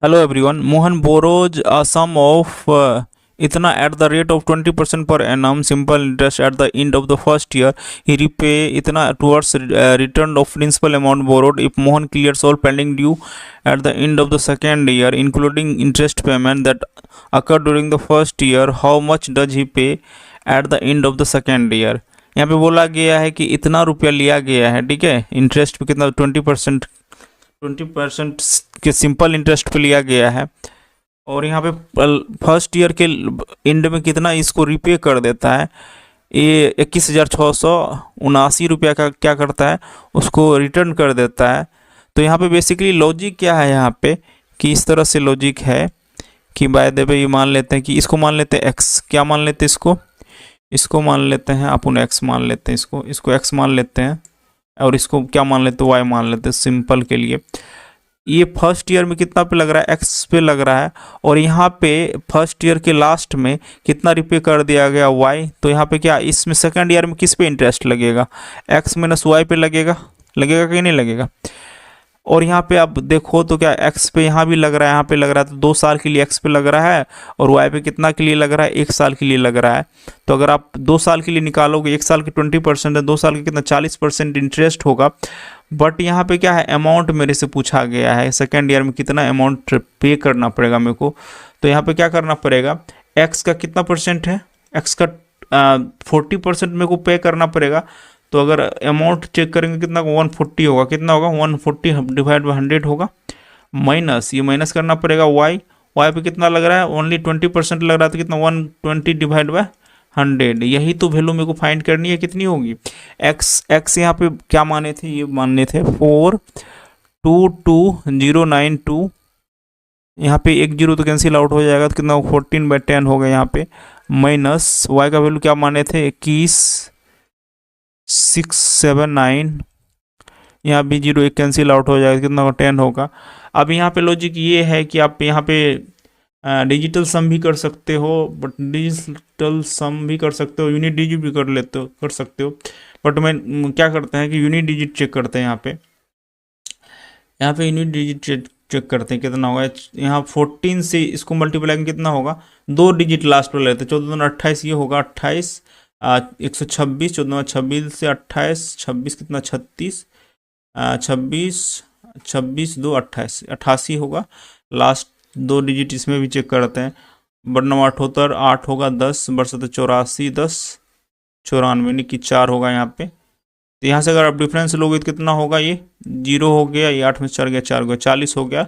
Hello everyone. Mohan borrows a sum of itna at the rate of 20% per annum simple interest at the end of the first year. He repay itna towards return of principal amount borrowed if Mohan clears all pending due at the end of the second year, including interest payment that occurred during the first year. How much does he pay at the end of the second year? यहाँ पे बोला गया है कि इतना रुपया लिया गया है, ठीक है, इंटरेस्ट पे कितना 20% के सिंपल इंटरेस्ट पे लिया गया है, और यहाँ पे फर्स्ट ईयर के एंड में कितना इसको रिपे कर देता है। ये 21,679 रुपया का क्या करता है, उसको रिटर्न कर देता है। तो यहाँ पे बेसिकली लॉजिक क्या है, यहाँ पे कि इस तरह से लॉजिक है कि बाय द वे ये मान लेते हैं कि इसको मान लेते हैं एक्स, क्या मान लेते हैं इसको मान लेते हैं अपन एक्स मान लेते हैं, इसको एक्स मान लेते हैं, और इसको क्या मान लेते हैं, वाई मान लेते हैं सिंपल के लिए। ये फर्स्ट ईयर में कितना पे लग रहा है, एक्स पे लग रहा है, और यहाँ पे फर्स्ट ईयर के लास्ट में कितना रिपे कर दिया गया, वाई। तो यहाँ पे क्या इसमें सेकंड ईयर में किस पे इंटरेस्ट लगेगा, एक्स माइनस वाई पे लगेगा कि नहीं लगेगा। और यहाँ पे अब देखो तो क्या एक्स पे यहाँ भी लग रहा है, यहाँ पे लग रहा है, तो 2 साल के लिए एक्स पे लग रहा है, और वाई पे कितना के लिए लग रहा है, 1 साल के लिए लग रहा है। तो अगर आप 2 साल के लिए निकालोगे, 1 साल की 20% है, 2 साल के कितना 40% इंटरेस्ट होगा। बट यहाँ पे क्या है, अमाउंट मेरे से पूछा गया है सेकेंड ईयर में कितना अमाउंट पे करना पड़ेगा मेरे को। तो यहाँ पे क्या करना पड़ेगा, एक्स का कितना परसेंट है, एक्स का 40% मेरे को पे करना पड़ेगा। तो अगर अमाउंट चेक करेंगे कितना 140 होगा, कितना होगा 140 डिवाइड बाई 100 होगा, माइनस ये माइनस करना पड़ेगा वाई पे कितना लग रहा है, ओनली 20% लग रहा है, तो कितना 120 डिवाइड बाई 100। यही तो वैल्यू मेरे को फाइंड करनी है, कितनी होगी एक्स यहाँ पे क्या माने थे, ये मानने थे 422092। यहाँ पे 1 0 तो कैंसिल आउट हो जाएगा, तो कितना 14/10 होगा यहाँ पे, माइनस वाई का वैल्यू क्या माने थे 21,679। यहाँ भी 0 1 कैंसिल आउट हो जाएगा, कितना 10 होगा। अब यहाँ पे लॉजिक ये है कि आप यहाँ पे डिजिटल सम भी कर सकते हो, बट डिजिटल सम भी कर सकते हो, यूनिट डिजिट भी कर सकते हो। बट मैं क्या करते हैं कि यूनिट डिजिट चेक करते हैं, यहाँ पे यूनिट डिजिट चेक करते हैं कितना होगा। यहाँ 14 से इसको मल्टीप्लाई कितना होगा, 2 डिजिट लास्ट पर लेते हैं, 14×28 ये होगा 28, 126, 14×26 से 28, 26 कितना 36, 26 2 28 88 होगा। लास्ट 2 डिजिट इसमें भी चेक करते हैं, बटन 78 8 होगा, 10 बरसत 84 10 94 यानी कि 4 होगा यहाँ पे। तो यहाँ से अगर आप डिफरेंस लोगे तो कितना होगा, ये 0 हो गया, ये 8 में 4 गया 4 गया 40 हो गया।